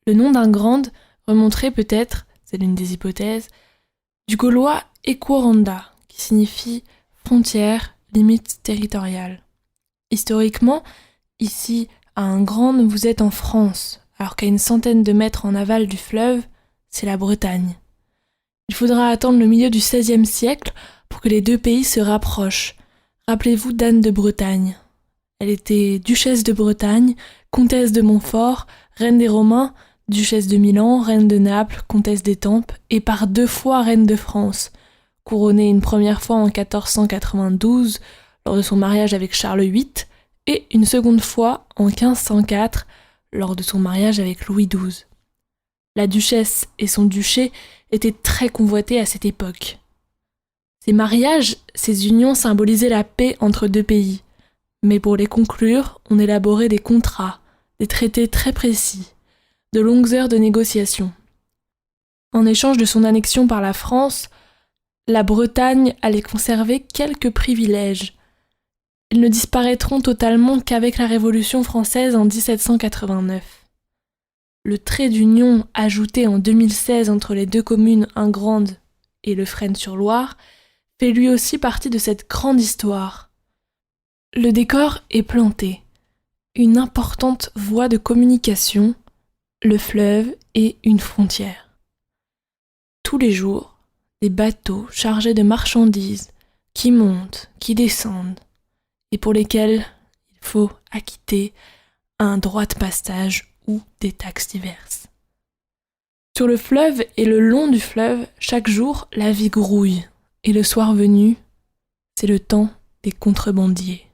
Le nom d'Ingrande remonterait peut-être, c'est l'une des hypothèses, du gaulois Equoranda, qui signifie frontière, limite territoriale. Historiquement, ici, à Ingrande, vous êtes en France, alors qu'à une centaine de mètres en aval du fleuve, c'est la Bretagne. Il faudra attendre le milieu du XVIe siècle pour que les deux pays se rapprochent. Rappelez-vous d'Anne de Bretagne. Elle était duchesse de Bretagne, comtesse de Montfort, reine des Romains, duchesse de Milan, reine de Naples, comtesse d'Étampes, et par 2 fois reine de France, couronnée une première fois en 1492 lors de son mariage avec Charles VIII, et une seconde fois en 1504 lors de son mariage avec Louis XII. La duchesse et son duché étaient très convoités à cette époque. Ces mariages, ces unions symbolisaient la paix entre deux pays. Mais pour les conclure, on élaborait des contrats, des traités très précis, de longues heures de négociation. En échange de son annexion par la France, la Bretagne allait conserver quelques privilèges. Ils ne disparaîtront totalement qu'avec la Révolution française en 1789. Le trait d'union ajouté en 2016 entre les deux communes Ingrande et Le Fresne-sur-Loire fait lui aussi partie de cette grande histoire. Le décor est planté. Une importante voie de communication, le fleuve et une frontière. Tous les jours, des bateaux chargés de marchandises qui montent, qui descendent, et pour lesquels il faut acquitter un droit de passage ou des taxes diverses. Sur le fleuve et le long du fleuve, chaque jour, la vie grouille, et le soir venu, c'est le temps des contrebandiers.